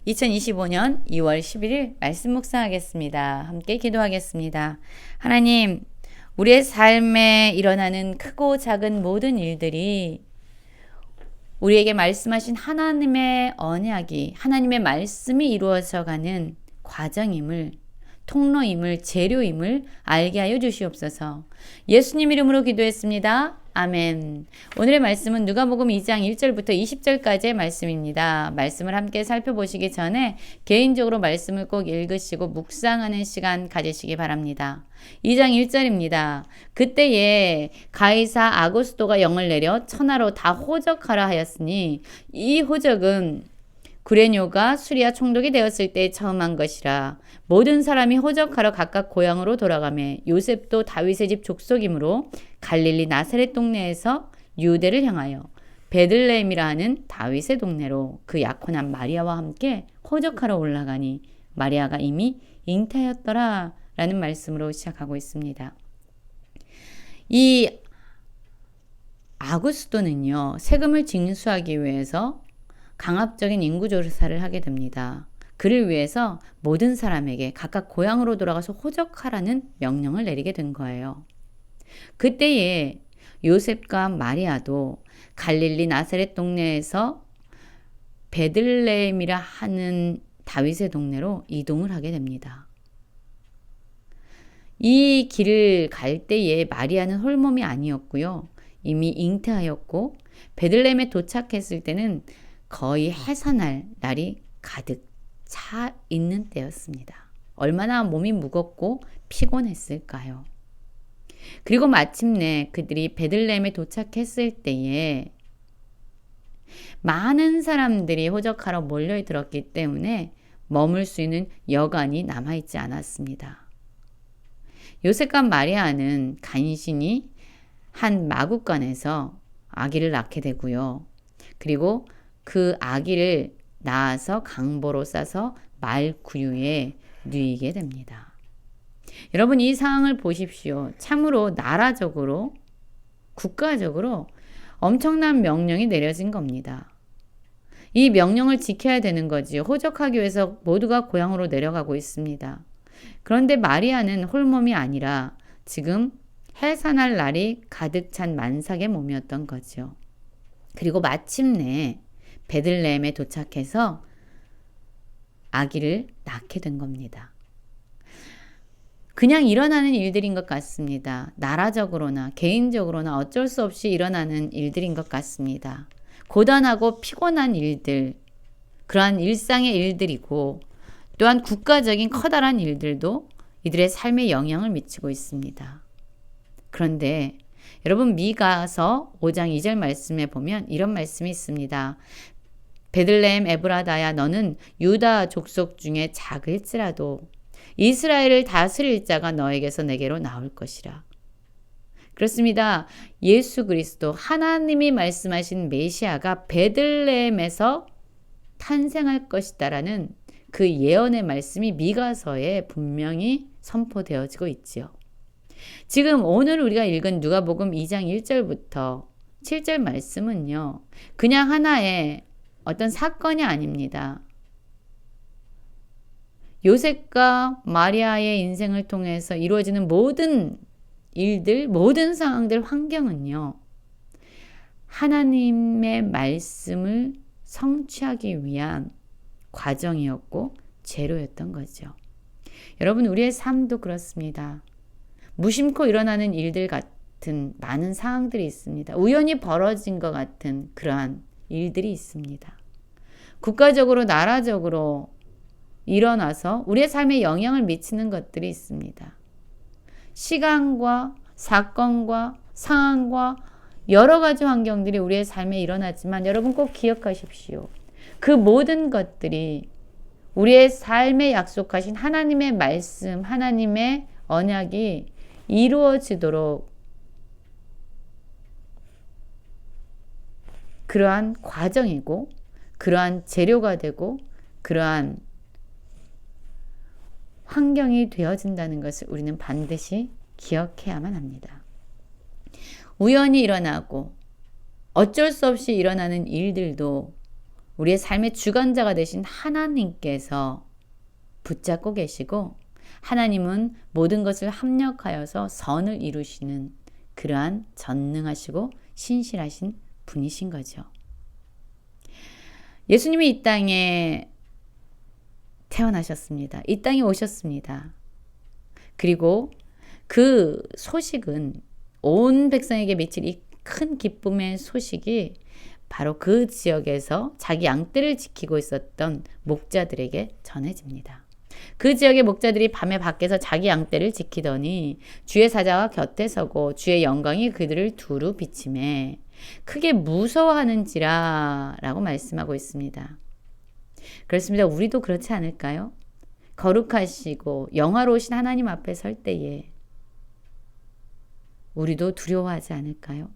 2025년 2월 11일 말씀 묵상하겠습니다. 함께 기도하겠습니다. 하나님, 우리의 삶에 일어나는 크고 작은 모든 일들이 우리에게 말씀하신 하나님의 언약이, 하나님의 말씀이 이루어져 가는 과정임을, 통로임을, 재료임을 알게 하여 주시옵소서. 예수님 이름으로 기도했습니다. 아멘. 오늘의 말씀은 누가복음 2장 1절부터 20절까지의 말씀입니다. 말씀을 함께 살펴보시기 전에 개인적으로 말씀을 꼭 읽으시고 묵상하는 시간 가지시기 바랍니다. 2장 1절입니다. 그때에 가이사 아구스도가 영을 내려 천하로 다 호적하라 하였으니 이 호적은 구레뇨가 수리아 총독이 되었을 때 처음 한 것이라. 모든 사람이 호적하러 각각 고향으로 돌아가매 요셉도 다윗의 집 족속이므로 갈릴리 나사렛 동네에서 유대를 향하여 베들레헴이라 하는 다윗의 동네로 그 약혼한 마리아와 함께 호적하러 올라가니 마리아가 이미 잉태하였더라 라는 말씀으로 시작하고 있습니다. 이 아구스도는요, 세금을 징수하기 위해서 강압적인 인구조사를 하게 됩니다. 그를 위해서 모든 사람에게 각각 고향으로 돌아가서 호적하라는 명령을 내리게 된 거예요. 그때에 요셉과 마리아도 갈릴리 나사렛 동네에서 베들레헴이라 하는 다윗의 동네로 이동을 하게 됩니다. 이 길을 갈 때에 마리아는 홀몸이 아니었고요. 이미 잉태하였고 베들레헴에 도착했을 때는 거의 해산할 날이 가득 차 있는 때였습니다. 얼마나 몸이 무겁고 피곤했을까요? 그리고 마침내 그들이 베들레헴에 도착했을 때에 많은 사람들이 호적하러 몰려들었기 때문에 머물 수 있는 여간이 남아있지 않았습니다. 요셉과 마리아는 간신히 한 마구간에서 아기를 낳게 되고요. 그리고 그 아기를 낳아서 강보로 싸서 말 구유에 누이게 됩니다. 여러분, 이 상황을 보십시오. 참으로 나라적으로, 국가적으로 엄청난 명령이 내려진 겁니다. 이 명령을 지켜야 되는 거지. 호적하기 위해서 모두가 고향으로 내려가고 있습니다. 그런데 마리아는 홀몸이 아니라 지금 해산할 날이 가득 찬 만삭의 몸이었던 거죠. 그리고 마침내 베들레헴에 도착해서 아기를 낳게 된 겁니다. 그냥 일어나는 일들인 것 같습니다. 나라적으로나 개인적으로나 어쩔 수 없이 일어나는 일들인 것 같습니다. 고단하고 피곤한 일들, 그러한 일상의 일들이고 또한 국가적인 커다란 일들도 이들의 삶에 영향을 미치고 있습니다. 그런데 여러분, 미가서 5장 2절 말씀에 보면 이런 말씀이 있습니다. 베들레헴 에브라다야, 너는 유다 족속 중에 작을지라도 이스라엘을 다스릴 자가 너에게서 내게로 나올 것이라. 그렇습니다. 예수 그리스도, 하나님이 말씀하신 메시아가 베들레헴에서 탄생할 것이다라는 그 예언의 말씀이 미가서에 분명히 선포되어지고 있지요. 지금 오늘 우리가 읽은 누가복음 2장 1절부터 7절 말씀은요, 그냥 하나의 어떤 사건이 아닙니다. 요셉과 마리아의 인생을 통해서 이루어지는 모든 일들, 모든 상황들, 환경은요, 하나님의 말씀을 성취하기 위한 과정이었고 재료였던 거죠. 여러분, 우리의 삶도 그렇습니다. 무심코 일어나는 일들 같은 많은 상황들이 있습니다. 우연히 벌어진 것 같은 그러한 일들이 있습니다. 국가적으로, 나라적으로 일어나서 우리의 삶에 영향을 미치는 것들이 있습니다. 시간과 사건과 상황과 여러 가지 환경들이 우리의 삶에 일어나지만 여러분 꼭 기억하십시오. 그 모든 것들이 우리의 삶에 약속하신 하나님의 말씀, 하나님의 언약이 이루어지도록 그러한 과정이고 그러한 재료가 되고 그러한 환경이 되어진다는 것을 우리는 반드시 기억해야만 합니다. 우연히 일어나고 어쩔 수 없이 일어나는 일들도 우리의 삶의 주관자가 되신 하나님께서 붙잡고 계시고 하나님은 모든 것을 합력하여서 선을 이루시는 그러한 전능하시고 신실하신 분이신 거죠. 예수님이 이 땅에 태어나셨습니다. 이 땅에 오셨습니다. 그리고 그 소식은 온 백성에게 미칠 이 큰 기쁨의 소식이 바로 그 지역에서 자기 양떼를 지키고 있었던 목자들에게 전해집니다. 그 지역의 목자들이 밤에 밖에서 자기 양떼를 지키더니 주의 사자가 곁에 서고 주의 영광이 그들을 두루 비치매 크게 무서워하는지라 라고 말씀하고 있습니다. 그렇습니다. 우리도 그렇지 않을까요? 거룩하시고 영화로우신 하나님 앞에 설 때에 우리도 두려워하지 않을까요?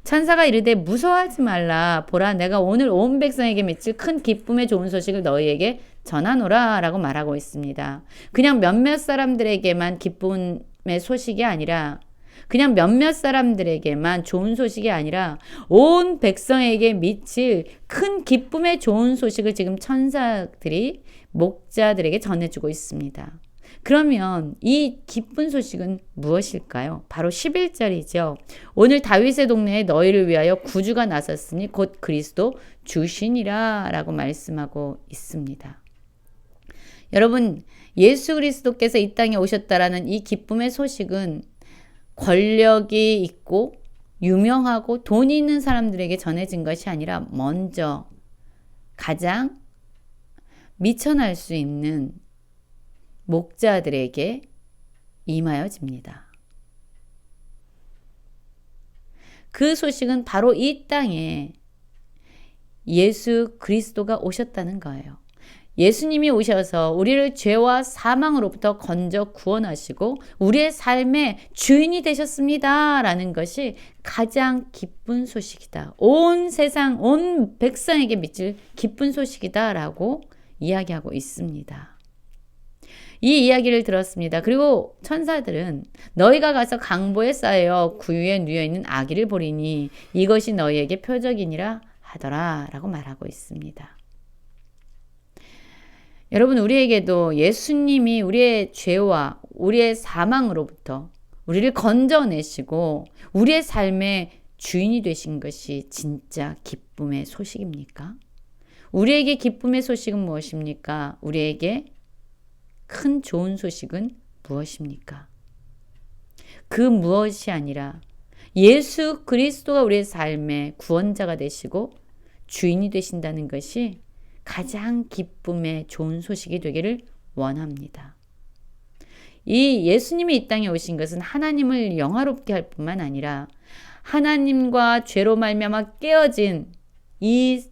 천사가 이르되 무서워하지 말라. 보라, 내가 오늘 온 백성에게 미칠 큰 기쁨의 좋은 소식을 너희에게 전하노라 라고 말하고 있습니다. 그냥 몇몇 사람들에게만 기쁨의 소식이 아니라 그냥 몇몇 사람들에게만 좋은 소식이 아니라 온 백성에게 미칠 큰 기쁨의 좋은 소식을 지금 천사들이 목자들에게 전해주고 있습니다. 그러면 이 기쁜 소식은 무엇일까요? 바로 11절이죠. 오늘 다윗의 동네에 너희를 위하여 구주가 나섰으니 곧 그리스도 주시니라 라고 말씀하고 있습니다. 여러분, 예수 그리스도께서 이 땅에 오셨다라는 이 기쁨의 소식은 권력이 있고 유명하고 돈이 있는 사람들에게 전해진 것이 아니라 먼저 가장 미천할 수 있는 목자들에게 임하여집니다. 그 소식은 바로 이 땅에 예수 그리스도가 오셨다는 거예요. 예수님이 오셔서 우리를 죄와 사망으로부터 건져 구원하시고 우리의 삶의 주인이 되셨습니다. 라는 것이 가장 기쁜 소식이다. 온 세상, 온 백성에게 미칠 기쁜 소식이다. 라고 이야기하고 있습니다. 이 이야기를 들었습니다. 그리고 천사들은 너희가 가서 강보에 쌓여 구유에 누워있는 아기를 보리니 이것이 너희에게 표적이니라 하더라 라고 말하고 있습니다. 여러분, 우리에게도 예수님이 우리의 죄와 우리의 사망으로부터 우리를 건져내시고 우리의 삶의 주인이 되신 것이 진짜 기쁨의 소식입니까? 우리에게 기쁨의 소식은 무엇입니까? 우리에게 큰 좋은 소식은 무엇입니까? 그 무엇이 아니라 예수 그리스도가 우리의 삶의 구원자가 되시고 주인이 되신다는 것이 가장 기쁨의 좋은 소식이 되기를 원합니다. 이 예수님이 이 땅에 오신 것은 하나님을 영화롭게 할 뿐만 아니라 하나님과 죄로 말미암아 깨어진 이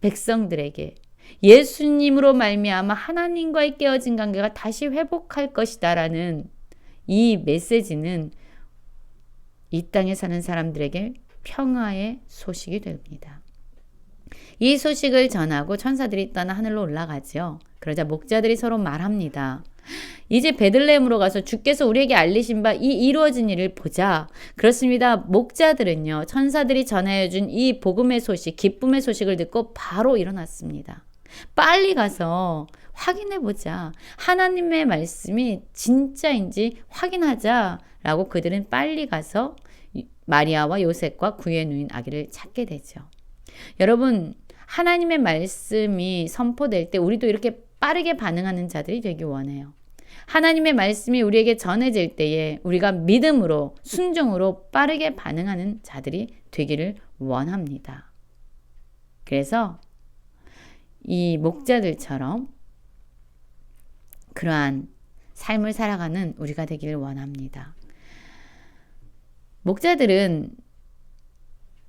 백성들에게 예수님으로 말미암아 하나님과의 깨어진 관계가 다시 회복할 것이다라는 이 메시지는 이 땅에 사는 사람들에게 평화의 소식이 됩니다. 이 소식을 전하고 천사들이 떠나 하늘로 올라가죠. 그러자 목자들이 서로 말합니다. 이제 베들레헴으로 가서 주께서 우리에게 알리신 바 이 이루어진 일을 보자. 그렇습니다. 목자들은요, 천사들이 전해준 이 복음의 소식, 기쁨의 소식을 듣고 바로 일어났습니다. 빨리 가서 확인해 보자. 하나님의 말씀이 진짜인지 확인하자라고 그들은 빨리 가서 마리아와 요셉과 구유에 누인 아기를 찾게 되죠. 여러분, 하나님의 말씀이 선포될 때 우리도 이렇게 빠르게 반응하는 자들이 되기 원해요. 하나님의 말씀이 우리에게 전해질 때에 우리가 믿음으로, 순종으로 빠르게 반응하는 자들이 되기를 원합니다. 그래서 이 목자들처럼 그러한 삶을 살아가는 우리가 되기를 원합니다. 목자들은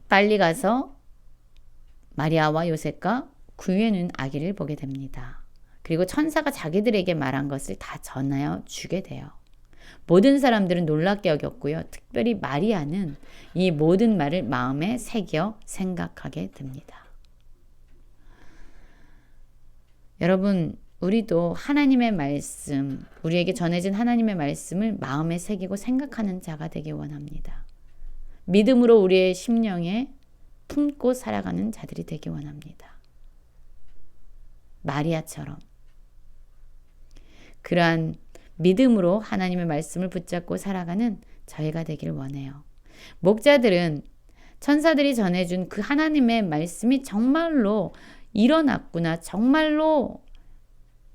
빨리 가서 마리아와 요셉과 구유에 누운 아기를 보게 됩니다. 그리고 천사가 자기들에게 말한 것을 다 전하여 주게 돼요. 모든 사람들은 놀랍게 여겼고요. 특별히 마리아는 이 모든 말을 마음에 새겨 생각하게 됩니다. 여러분, 우리도 하나님의 말씀, 우리에게 전해진 하나님의 말씀을 마음에 새기고 생각하는 자가 되기 원합니다. 믿음으로 우리의 심령에 품고 살아가는 자들이 되기 원합니다. 마리아처럼 그러한 믿음으로 하나님의 말씀을 붙잡고 살아가는 저희가 되길 원해요. 목자들은 천사들이 전해준 그 하나님의 말씀이 정말로 일어났구나, 정말로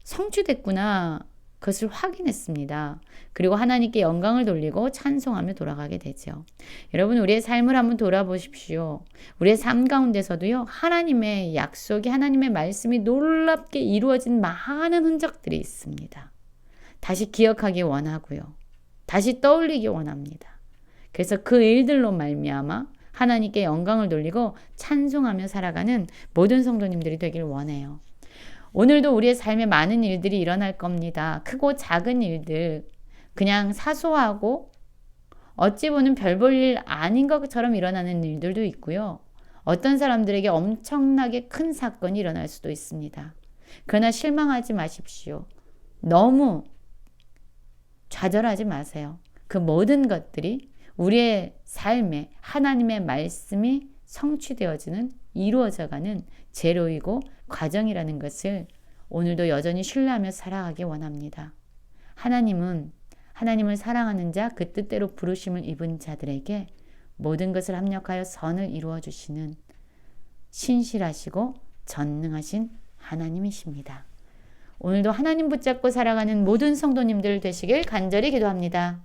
성취됐구나, 그것을 확인했습니다. 그리고 하나님께 영광을 돌리고 찬송하며 돌아가게 되죠. 여러분, 우리의 삶을 한번 돌아보십시오. 우리의 삶 가운데서도요, 하나님의 약속이, 하나님의 말씀이 놀랍게 이루어진 많은 흔적들이 있습니다. 다시 기억하기 원하고요. 다시 떠올리기 원합니다. 그래서 그 일들로 말미암아 하나님께 영광을 돌리고 찬송하며 살아가는 모든 성도님들이 되길 원해요. 오늘도 우리의 삶에 많은 일들이 일어날 겁니다. 크고 작은 일들, 그냥 사소하고 어찌 보면 별 볼 일 아닌 것처럼 일어나는 일들도 있고요. 어떤 사람들에게 엄청나게 큰 사건이 일어날 수도 있습니다. 그러나 실망하지 마십시오. 너무 좌절하지 마세요. 그 모든 것들이 우리의 삶에 하나님의 말씀이 성취되어지는, 이루어져가는 제로이고 과정이라는 것을 오늘도 여전히 신뢰하며 살아가기 원합니다. 하나님을 사랑하는 자, 그 뜻대로 부르심을 입은 자들에게 모든 것을 합력하여 선을 이루어 주시는 신실하시고 전능하신 하나님이십니다. 오늘도 하나님 붙잡고 살아가는 모든 성도님들 되시길 간절히 기도합니다.